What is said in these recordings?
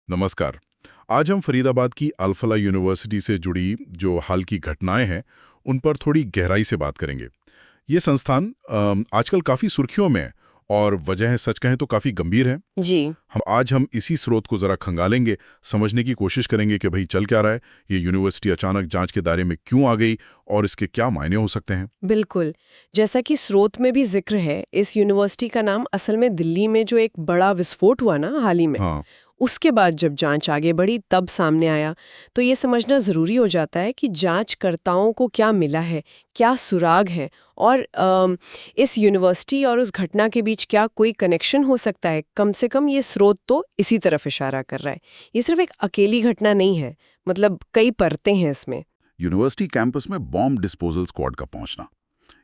नमस्कार। आज हम फरीदाबाद की अल-फलाह यूनिवर्सिटी से जुड़ी जो हाल की घटनाएं हैं, उन पर थोड़ी गहराई से बात करेंगे। ये संस्थान आजकल काफ़ी सुर्खियों में है और वजह सच कहें तो काफ़ी गंभीर है। जी। हम इसी स्रोत को ज़रा खंगालेंगे, समझने की कोशिश करेंगे कि भाई चल क्या रहा है, ये यूनिवर्सिटी अचानक जांच के दायरे में क्यों आ गई और इसके क्या मायने हो सकते हैं। बिल्कुल। जैसा कि स्रोत में भी जिक्र है, इस यूनिवर्सिटी का नाम असल में दिल्ली में जो एक बड़ा विस्फोट हुआ ना हाल ही में, हाँ, उसके बाद जब जांच आगे बढ़ी तब सामने आया। तो ये समझना ज़रूरी हो जाता है कि जांचकर्ताओं को क्या मिला है, क्या सुराग है और इस यूनिवर्सिटी और उस घटना के बीच क्या कोई कनेक्शन हो सकता है। कम से कम ये स्रोत तो इसी तरफ इशारा कर रहा है। ये सिर्फ एक अकेली घटना नहीं है, मतलब कई परतें हैं इसमें। यूनिवर्सिटी कैंपस में बॉम्ब डिस्पोजल स्क्वाड का पहुंचना,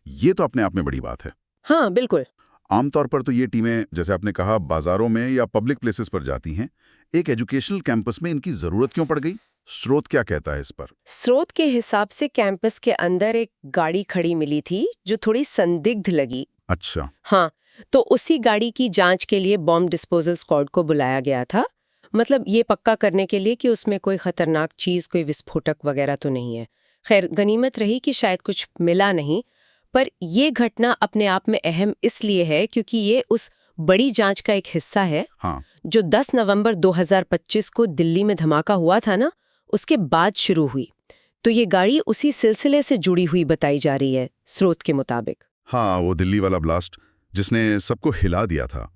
ये तो अपने आप में बड़ी बात है। हाँ, बिल्कुल। आमतौर पर तो ये टीमें, जैसे आपने कहा, बाजारों में या पब्लिक प्लेसेस पर जाती हैं। एक एजुकेशनल कैंपस में इनकी जरूरत क्यों पड़ गई? स्रोत क्या कहता है इस पर? स्रोत के हिसाब से कैंपस के अंदर एक गाड़ी खड़ी मिली थी जो थोड़ी संदिग्ध लगी। अच्छा। हाँ, तो उसी गाड़ी की जांच के लिए बॉम्ब डिस्पोजल स्क्वाड को बुलाया गया था। मतलब ये पक्का करने के लिए कि उसमें कोई खतरनाक चीज, कोई विस्फोटक वगैरह तो नहीं है। खैर, गनीमत रही कि शायद कुछ मिला नहीं। पर ये घटना अपने आप में अहम इसलिए है क्योंकि ये उस बड़ी जांच का एक हिस्सा है हाँ, जो 10 नवंबर 2025 को दिल्ली में धमाका हुआ था ना, उसके बाद शुरू हुई। तो ये गाड़ी उसी सिलसिले से जुड़ी हुई बताई जा रही है स्रोत के मुताबिक। हाँ, वो दिल्ली वाला ब्लास्ट जिसने सबको हिला दिया था।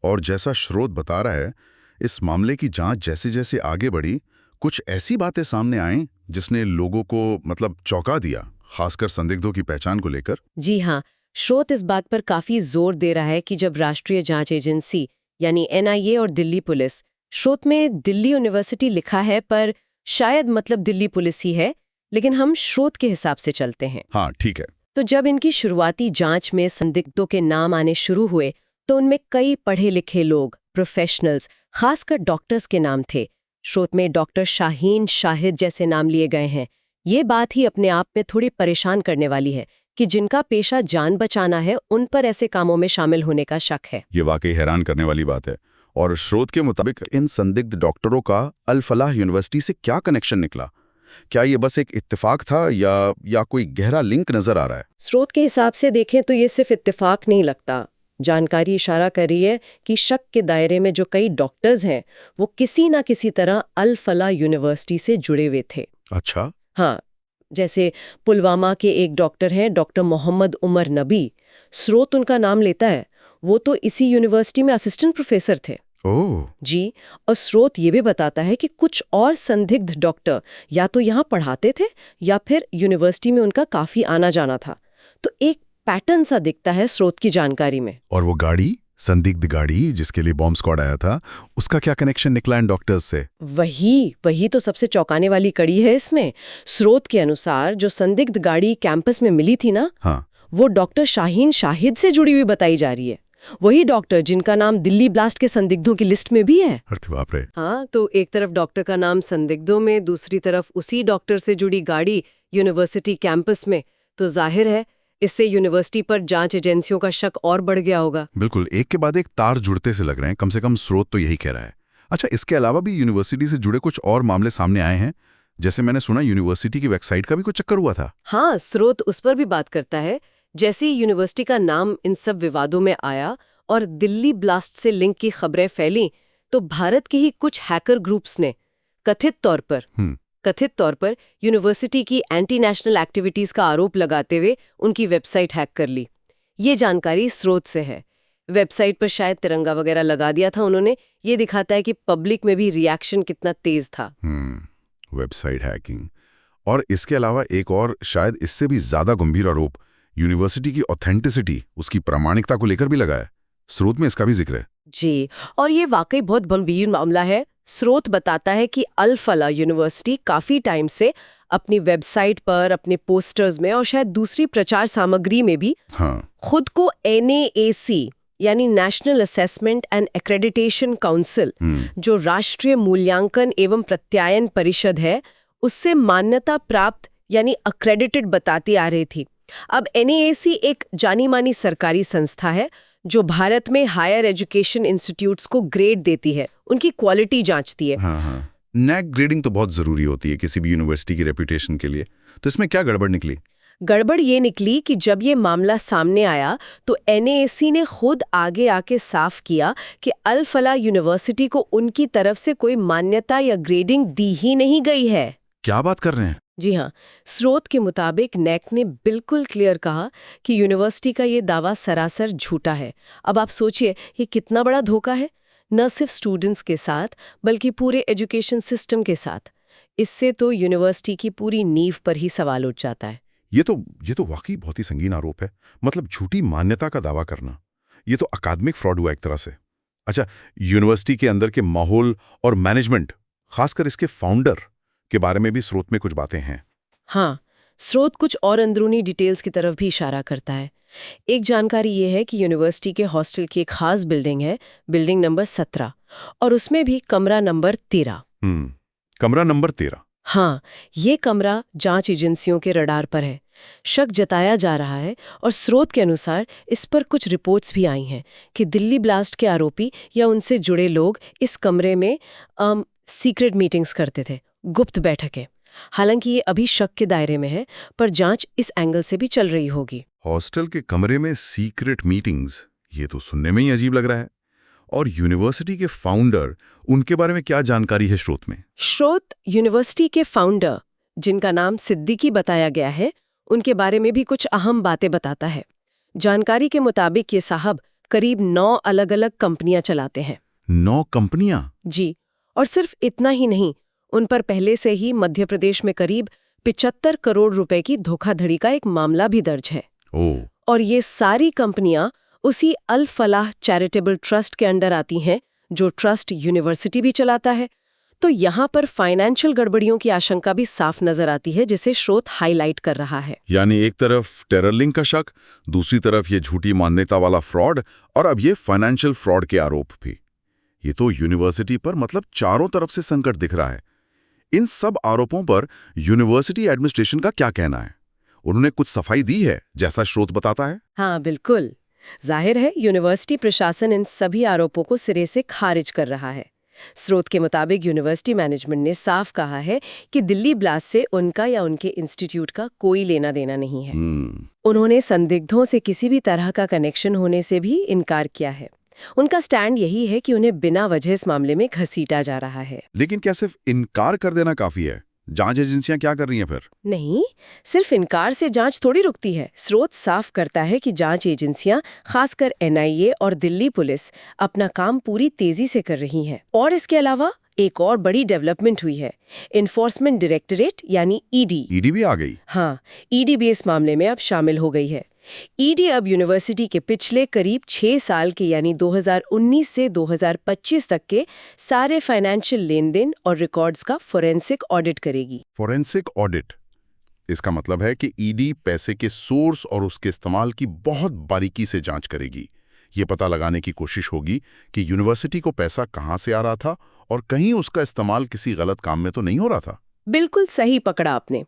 और जैसा स्रोत बता रहा है, इस मामले की जांच जैसे जैसे आगे बढ़ी, कुछ ऐसी बातें सामने आईं जिसने लोगों को मतलब चौंका दिया, खासकर संदिग्धों की पहचान को लेकर। जी हाँ, स्रोत इस बात पर काफी जोर दे रहा है कि जब राष्ट्रीय जांच एजेंसी यानी एनआईए और दिल्ली पुलिस, स्रोत में दिल्ली यूनिवर्सिटी लिखा है पर शायद मतलब दिल्ली पुलिस ही है, लेकिन हम स्रोत के हिसाब से चलते हैं। हाँ, ठीक है। तो जब इनकी शुरुआती जांच में संदिग्धों के नाम आने शुरू हुए तो उनमें कई पढ़े लिखे लोग, प्रोफेशनल्स, खासकर डॉक्टर्स के नाम थे। स्रोत में डॉक्टर शाहीन शाहिद जैसे नाम लिए गए हैं। ये बात ही अपने आप में थोड़ी परेशान करने वाली है कि जिनका पेशा जान बचाना है उन पर ऐसे कामों में शामिल होने का शक है। ये वाकई हैरान करने वाली बात है। और स्रोत के मुताबिक इन संदिग्ध डॉक्टरों का अल-फलाह यूनिवर्सिटी से क्या कनेक्शन निकला? क्या ये बस एक इत्तेफाक था या कोई गहरा लिंक नजर आ रहा है? स्रोत के हिसाब से देखें तो ये सिर्फ इत्तेफाक नहीं लगता। जानकारी इशारा कर रही है कि शक के दायरे में जो कई डॉक्टर्स हैं वो किसी ना किसी तरह अल फलाह यूनिवर्सिटी से जुड़े हुए थे। अच्छा। हाँ, जैसे पुलवामा के एक डॉक्टर हैं, डॉक्टर मोहम्मद उमर नबी। स्रोत उनका नाम लेता है, वो तो इसी यूनिवर्सिटी में असिस्टेंट प्रोफेसर थे। ओह। जी। और स्रोत ये भी बताता है कि कुछ और संदिग्ध डॉक्टर या तो यहाँ पढ़ाते थे या फिर यूनिवर्सिटी में उनका काफी आना जाना था। तो एक पैटर्न सा दिखता है स्रोत की जानकारी में। और वो गाड़ी, संदिग्ध गाड़ी जिसके लिए बॉम्ब स्क्वाड आया था, उसका क्या कनेक्शन निकला इन डॉक्टर्स से? वही तो सबसे चौंकाने वाली कड़ी है इसमें। स्रोत के अनुसार जो संदिग्ध गाड़ी कैंपस में मिली थी ना, हाँ। वो डॉक्टर शाहीन शाहिद से जुड़ी हुई बताई जा रही है। वही डॉक्टर जिनका नाम दिल्ली ब्लास्ट के संदिग्धों की लिस्ट में भी है। अरे बाप रे। हाँ, तो एक तरफ डॉक्टर का नाम संदिग्धों में, दूसरी तरफ उसी डॉक्टर से जुड़ी गाड़ी यूनिवर्सिटी कैंपस में। तो जाहिर है इससे यूनिवर्सिटी पर जांच एजेंसियों का शक और बढ़ गया होगा। बिल्कुल, एक के बाद एक तार जुड़ते से लग रहे हैं, कम से कम स्रोत तो यही कह रहा है। अच्छा, इसके अलावा भी यूनिवर्सिटी से जुड़े कुछ और मामले सामने आए हैं। जैसे मैंने सुना यूनिवर्सिटी की वेबसाइट का भी कुछ चक्कर हुआ था। हाँ, स्रोत उस पर भी बात करता है। जैसे ही यूनिवर्सिटी का नाम इन सब विवादों में आया और दिल्ली ब्लास्ट से लिंक की खबरें फैली, तो भारत के ही कुछ हैकर ग्रुप्स ने कथित तौर पर यूनिवर्सिटी की एंटी नेशनल एक्टिविटीज का आरोप लगाते हुए उनकी वेबसाइट हैक कर ली। ये जानकारी स्रोत से है। वेबसाइट पर शायद तिरंगा वगैरह लगा दिया था उन्होंने। ये दिखाता है कि पब्लिक में भी रिएक्शन कितना तेज था। Website hacking. और इसके अलावा एक और, शायद इससे भी ज्यादा गंभीर आरोप यूनिवर्सिटी की ऑथेंटिसिटी, उसकी प्रामाणिकता को लेकर भी लगा है। स्रोत में इसका भी जिक्र है। जी, और ये वाकई बहुत गंभीर मामला है। स्रोत बताता है कि अल फलाह यूनिवर्सिटी काफी टाइम से अपनी वेबसाइट पर, अपने पोस्टर्स में और शायद दूसरी प्रचार सामग्री में भी खुद को NAAC यानी national assessment and accreditation council, जो राष्ट्रीय मूल्यांकन एवं प्रत्यायन परिषद है, उससे मान्यता प्राप्त यानी अक्रेडिटेड बताती आ रही थी। अब NAAC एक जानी मानी सरकारी संस्था है जो भारत में हायर एजुकेशन इंस्टीट्यूट्स को ग्रेड देती है, उनकी क्वालिटी जांचती है। हाँ, नैक ग्रेडिंग तो बहुत जरूरी होती है किसी भी यूनिवर्सिटी की रेपुटेशन के लिए। तो इसमें क्या गड़बड़ निकली? गड़बड़ ये निकली कि जब ये मामला सामने आया तो एनएएसी ने खुद आगे आके साफ किया कि अल फलाह यूनिवर्सिटी को उनकी तरफ से कोई मान्यता या ग्रेडिंग दी ही नहीं गई है। क्या बात कर रहे हैं? जी हाँ, स्रोत के मुताबिक नैक ने बिल्कुल क्लियर कहा कि यूनिवर्सिटी का ये दावा सरासर झूठा है। अब आप सोचिए ये कितना बड़ा धोखा है, न सिर्फ स्टूडेंट्स के साथ बल्कि पूरे एजुकेशन सिस्टम के साथ। इससे तो यूनिवर्सिटी की पूरी नींव पर ही सवाल उठ जाता है। ये तो वाकई बहुत ही संगीन आरोप है। मतलब झूठी मान्यता का दावा करना, ये तो अकादमिक फ्रॉड हुआ एक तरह से। अच्छा, यूनिवर्सिटी के अंदर के माहौल और मैनेजमेंट, खासकर इसके फाउंडर के बारे में भी स्रोत में कुछ बातें हैं। हाँ, स्रोत कुछ और अंदरूनी डिटेल्स की तरफ भी इशारा करता है। एक जानकारी ये है कि यूनिवर्सिटी के हॉस्टल की एक खास बिल्डिंग है, बिल्डिंग नंबर 17, और उसमें भी कमरा नंबर 13। कमरा नंबर 13। हाँ, ये कमरा जांच एजेंसियों के रडार पर है। शक जताया जा रहा है और स्रोत के अनुसार इस पर कुछ रिपोर्ट्स भी आई हैं कि दिल्ली ब्लास्ट के आरोपी या उनसे जुड़े लोग इस कमरे में सीक्रेट मीटिंग्स करते थे, गुप्त बैठकें। हालांकि ये अभी शक के दायरे में है, पर जांच इस एंगल से भी चल रही होगी। हॉस्टल के कमरे में सीक्रेट मीटिंग्स, ये तो सुनने में ही अजीब लग रहा है। और यूनिवर्सिटी के फाउंडर, उनके बारे में क्या जानकारी है स्रोत में? स्रोत यूनिवर्सिटी के फाउंडर, जिनका नाम सिद्दीकी बताया गया है, उनके बारे में भी कुछ अहम बातें बताता है। जानकारी के मुताबिक ये साहब करीब 9 अलग-अलग कंपनियां चलाते हैं। 9 कंपनियां? जी, और सिर्फ इतना ही नहीं, उन पर पहले से ही मध्य प्रदेश में करीब 75 करोड़ रुपए की धोखाधड़ी का एक मामला भी दर्ज है। और ये सारी कंपनियां उसी अल फलाह चैरिटेबल ट्रस्ट के अंडर आती हैं, जो ट्रस्ट यूनिवर्सिटी भी चलाता है। तो यहाँ पर फाइनेंशियल गड़बड़ियों की आशंका भी साफ नजर आती है, जिसे स्रोत हाईलाइट कर रहा है। यानी एक तरफ टेरर लिंक का शक, दूसरी तरफ ये झूठी मान्यता वाला फ्रॉड, और अब ये फाइनेंशियल फ्रॉड के आरोप भी। ये तो यूनिवर्सिटी पर मतलब चारों तरफ से संकट दिख रहा है। इन सब आरोपों पर यूनिवर्सिटी एडमिनिस्ट्रेशन का क्या कहना है? उन्होंने कुछ सफाई दी है, जैसा स्रोत बताता है? हाँ, बिल्कुल। जाहिर है यूनिवर्सिटी प्रशासन इन सभी आरोपों को सिरे से खारिज कर रहा है। स्रोत के मुताबिक यूनिवर्सिटी मैनेजमेंट ने साफ कहा है कि दिल्ली ब्लास्ट से उनका या उनके इंस्टीट्यूट का कोई लेना देना नहीं है। उन्होंने संदिग्धों से किसी भी तरह का कनेक्शन होने से भी इनकार किया है। उनका स्टैंड यही है कि उन्हें बिना वजह इस मामले में घसीटा जा रहा है। लेकिन क्या सिर्फ इनकार कर देना काफी है? जांच एजेंसियां क्या कर रही हैं फिर? नहीं, सिर्फ इनकार से जांच थोड़ी रुकती है। स्रोत साफ करता है कि जांच एजेंसियां, खासकर एनआईए और दिल्ली पुलिस, अपना काम पूरी तेजी से कर रही हैं। और इसके अलावा एक और बड़ी डेवलपमेंट हुई है। एनफोर्समेंट डायरेक्टरेट यानी ईडी भी आ गई? हाँ, ईडी भी इस मामले में अब शामिल हो गई है। ईडी अब यूनिवर्सिटी के पिछले करीब 6 साल के यानी 2019 से 2025 तक के सारे फाइनेंशियल लेन देन और रिकॉर्ड्स का फोरेंसिक ऑडिट करेगी। फोरेंसिक ऑडिट, इसका मतलब है कि ईडी पैसे के सोर्स और उसके इस्तेमाल की बहुत बारीकी से जांच करेगी। ये पता लगाने की कोशिश होगी कि यूनिवर्सिटी को पैसा कहां से आ रहा था और कहीं उसका इस्तेमाल किसी गलत काम में तो नहीं हो रहा था। बिल्कुल सही पकड़ा आपने।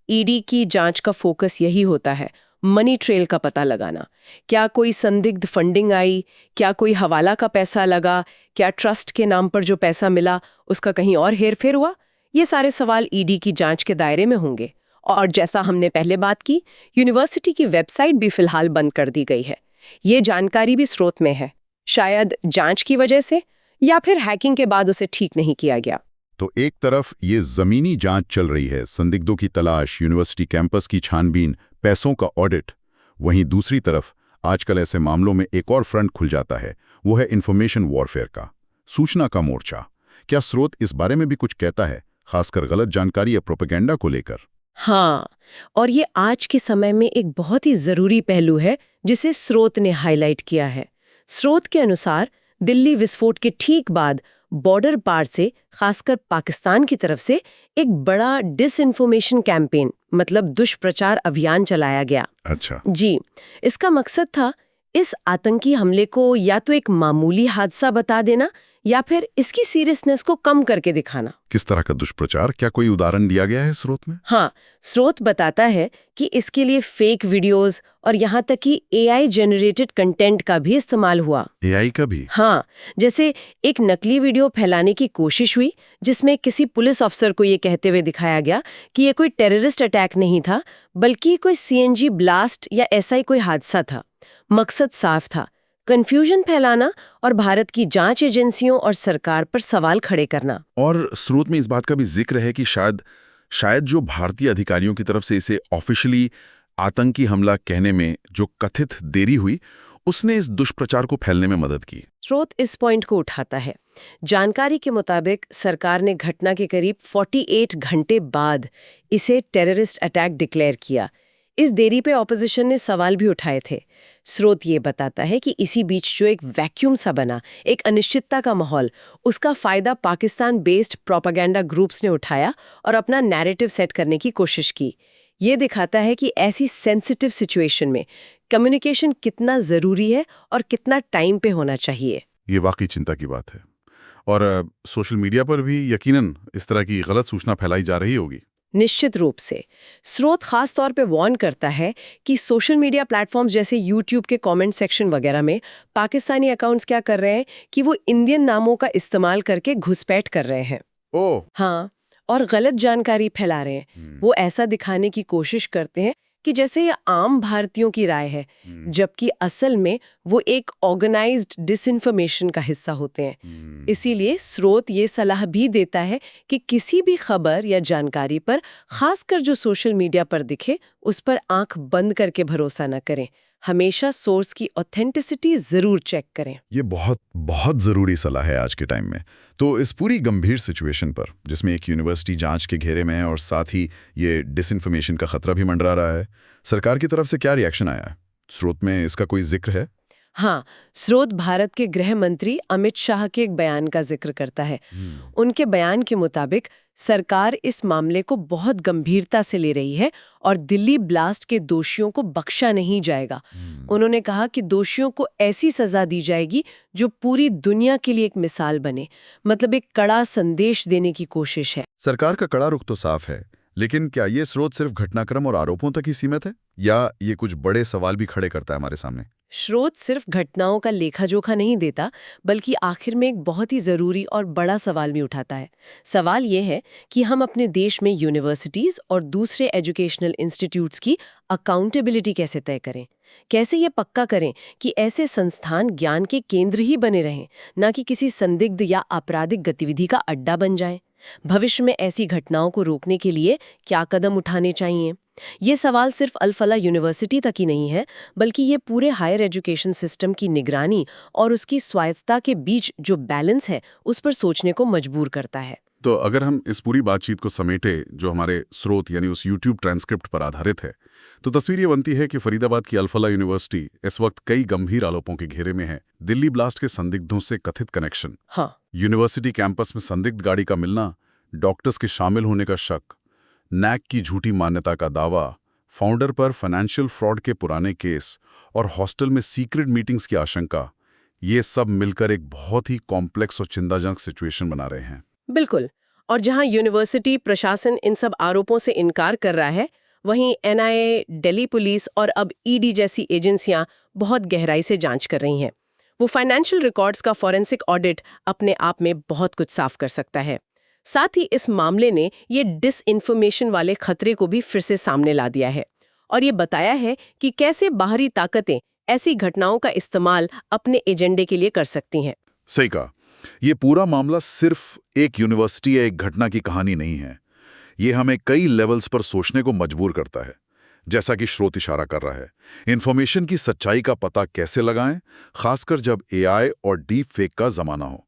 ईडी की जांच का फोकस यही होता है, मनी ट्रेल का पता लगाना। क्या कोई संदिग्ध फंडिंग आई, क्या कोई हवाला का पैसा लगा, क्या ट्रस्ट के नाम पर जो पैसा मिला उसका कहीं और हेरफेर हुआ? ये सारे सवाल ईडी की जांच के दायरे में होंगे। और जैसा हमने पहले बात की, यूनिवर्सिटी की वेबसाइट भी फिलहाल बंद कर दी गई है। ये जानकारी भी स्रोत में है, शायद जांच की वजह से या फिर हैकिंग के बाद उसे ठीक नहीं किया गया। तो एक तरफ ये जमीनी जांच चल रही है, संदिग्धों की तलाश, यूनिवर्सिटी कैंपस की छानबीन, पैसों का ऑडिट। वहीं दूसरी तरफ आजकल ऐसे मामलों में एक और फ्रंट खुल जाता है, वो है इंफॉर्मेशन वॉरफेयर का, सूचना का मोर्चा। क्या स्रोत इस बारे में भी कुछ कहता है, खासकर गलत जानकारी या प्रोपेगेंडा को लेकर? हाँ, और ये आज के समय में एक बहुत ही जरूरी पहलू है जिसे स्रोत ने हाईलाइट किया है। स्रोत के अनुसार दिल्ली विस्फोट के ठीक बाद बॉर्डर पार से, खासकर पाकिस्तान की तरफ से, एक बड़ा डिसइंफॉर्मेशन कैंपेन मतलब दुष्प्रचार अभियान चलाया गया। अच्छा। जी, इसका मकसद था इस आतंकी हमले को या तो एक मामूली हादसा बता देना या फिर इसकी सीरियसनेस को कम करके दिखाना। किस तरह का दुष्प्रचार, क्या कोई उदाहरण दिया गया है स्रोत में? हाँ, स्रोत बताता है कि इसके लिए फेक वीडियोस और यहाँ तक कि एआई जनरेटेड कंटेंट का भी इस्तेमाल हुआ। एआई का भी? हाँ, जैसे एक नकली वीडियो फैलाने की कोशिश हुई जिसमें किसी पुलिस अफसर को ये कहते हुए दिखाया गया कि ये कोई टेररिस्ट अटैक नहीं था, बल्कि कोई सीएनजी ब्लास्ट या ऐसा ही कोई हादसा था। मकसद साफ था, कंफ्यूजन फैलाना और भारत की जांच एजेंसियों और सरकार पर सवाल खड़े करना। और स्रोत में इस बात का भी जिक्र है कि शायद जो भारतीय अधिकारियों की तरफ से इसे ऑफिशियली आतंकी हमला कहने में जो कथित देरी हुई, उसने इस दुष्प्रचार को फैलने में मदद की। स्रोत इस पॉइंट को उठाता है। जानकारी के मुताबिक सरकार ने घटना के करीब 48 घंटे बाद इसे टेररिस्ट अटैक डिक्लेयर किया। इस देरी पे ऑपोजिशन ने सवाल भी उठाए थे। स्रोत ये बताता है कि इसी बीच जो एक वैक्यूम सा बना, एक अनिश्चितता का माहौल, उसका फायदा पाकिस्तान बेस्ड प्रोपेगेंडा ग्रुप्स ने उठाया और अपना नैरेटिव सेट करने की कोशिश की। ये दिखाता है कि ऐसी सेंसिटिव सिचुएशन में कम्युनिकेशन कितना जरूरी है और कितना टाइम पे होना चाहिए। ये वाकई चिंता की बात है। और सोशल मीडिया पर भी यकीनन इस तरह की गलत सूचना फैलाई जा रही होगी। निश्चित रूप से। स्रोत खास तौर पे वार्न करता है कि सोशल मीडिया प्लेटफॉर्म्स जैसे यूट्यूब के कमेंट सेक्शन वगैरह में पाकिस्तानी अकाउंट्स क्या कर रहे हैं कि वो इंडियन नामों का इस्तेमाल करके घुसपैठ कर रहे हैं। ओह, हाँ, और गलत जानकारी फैला रहे हैं। वो ऐसा दिखाने की कोशिश करते हैं कि जैसे ये आम भारतीयों की राय है, जबकि असल में वो एक ऑर्गेनाइज्ड डिसइंफॉर्मेशन का हिस्सा होते हैं। इसीलिए स्रोत ये सलाह भी देता है कि किसी भी खबर या जानकारी पर, खासकर जो सोशल मीडिया पर दिखे, उस पर आंख बंद करके भरोसा न करें। हमेशा सोर्स की ऑथेंटिसिटी जरूर चेक करें। ये बहुत बहुत ज़रूरी सलाह है आज के टाइम में। तो इस पूरी गंभीर सिचुएशन पर, जिसमें एक यूनिवर्सिटी जांच के घेरे में है और साथ ही ये डिसइंफॉर्मेशन का खतरा भी मंडरा रहा है, सरकार की तरफ से क्या रिएक्शन आया है? स्रोत में इसका कोई जिक्र है? हाँ, स्रोत भारत के गृह मंत्री अमित शाह के एक बयान का जिक्र करता है। उनके बयान के मुताबिक सरकार इस मामले को बहुत गंभीरता से ले रही है और दिल्ली ब्लास्ट के दोषियों को बख्शा नहीं जाएगा। उन्होंने कहा कि दोषियों को ऐसी सजा दी जाएगी जो पूरी दुनिया के लिए एक मिसाल बने, मतलब एक कड़ा संदेश देने की कोशिश है। सरकार का कड़ा रुख तो साफ है, लेकिन क्या ये स्रोत सिर्फ घटनाक्रम और आरोपों तक ही सीमित है, या ये कुछ बड़े सवाल भी खड़े करता है हमारे सामने? स्रोत सिर्फ घटनाओं का लेखा जोखा नहीं देता, बल्कि आखिर में एक बहुत ही जरूरी और बड़ा सवाल भी उठाता है। सवाल ये है कि हम अपने देश में यूनिवर्सिटीज और दूसरे एजुकेशनल इंस्टीट्यूट्स की अकाउंटेबिलिटी कैसे तय करें। कैसे ये पक्का करें कि ऐसे संस्थान ज्ञान के केंद्र ही बने रहें, न कि किसी संदिग्ध या आपराधिक गतिविधि का अड्डा बन जाएं। भविष्य में ऐसी घटनाओं को रोकने के लिए क्या कदम उठाने चाहिए? ये सवाल सिर्फ अल-फला यूनिवर्सिटी तक ही नहीं है, बल्कि ये पूरे हायर एजुकेशन सिस्टम की निगरानी और उसकी स्वायत्तता के बीच जो बैलेंस है, उस पर सोचने को मजबूर करता है। तो अगर हम इस पूरी बातचीत को समेटे, जो हमारे स्रोत यानी उस यूट्यूब ट्रांसक्रिप्ट पर आधारित है, तो तस्वीर ये बनती है कि फरीदाबाद की अल-फला यूनिवर्सिटी इस वक्त कई गंभीर आरोपों के घेरे में है। दिल्ली ब्लास्ट के संदिग्धों से कथित कनेक्शन, हाँ, यूनिवर्सिटी कैंपस में संदिग्ध गाड़ी का मिलना, डॉक्टर्स के शामिल होने का शक, नैक की झूठी मान्यता का दावा, फाउंडर पर फाइनेंशियल फ्रॉड के पुराने केस और हॉस्टल में सीक्रेट मीटिंग्स की आशंका, ये सब मिलकर एक बहुत ही कॉम्प्लेक्स और चिंताजनक सिचुएशन बना रहे हैं। बिल्कुल। और जहां यूनिवर्सिटी प्रशासन इन सब आरोपों से इनकार कर रहा है, वहीं एनआईए, दिल्ली पुलिस और अब ईडी जैसी एजेंसियां बहुत गहराई से जांच कर रही हैं। वो फाइनेंशियल रिकॉर्ड्स का फॉरेंसिक ऑडिट अपने आप में बहुत कुछ साफ कर सकता है। साथ ही इस मामले ने ये डिसइंफॉर्मेशन वाले खतरे को भी फिर से सामने ला दिया है और ये बताया है कि कैसे बाहरी ताकतें ऐसी घटनाओं का इस्तेमाल अपने एजेंडे के लिए कर सकती हैं। सही कहा। ये पूरा मामला सिर्फ एक यूनिवर्सिटी या एक घटना की कहानी नहीं है। ये हमें कई लेवल्स पर सोचने को मजबूर करता है। जैसा कि स्रोत इशारा कर रहा है, इन्फॉर्मेशन की सच्चाई का पता कैसे लगाएं, खासकर जब एआई और डीप फेक का जमाना हो।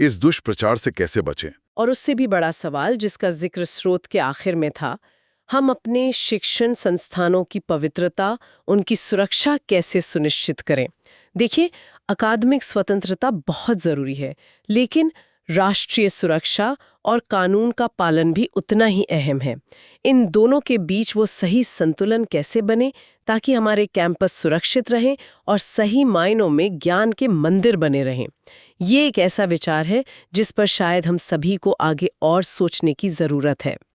इस दुष्प्रचार से कैसे बचें? और उससे भी बड़ा सवाल, जिसका जिक्र स्रोत के आखिर में था, हम अपने शिक्षण संस्थानों की पवित्रता, उनकी सुरक्षा कैसे सुनिश्चित करें। देखिए, अकादमिक स्वतंत्रता बहुत जरूरी है, लेकिन राष्ट्रीय सुरक्षा और कानून का पालन भी उतना ही अहम है। इन दोनों के बीच वो सही संतुलन कैसे बने ताकि हमारे कैंपस सुरक्षित रहें और सही मायनों में ज्ञान के मंदिर बने रहें। ये एक ऐसा विचार है जिस पर शायद हम सभी को आगे और सोचने की जरूरत है।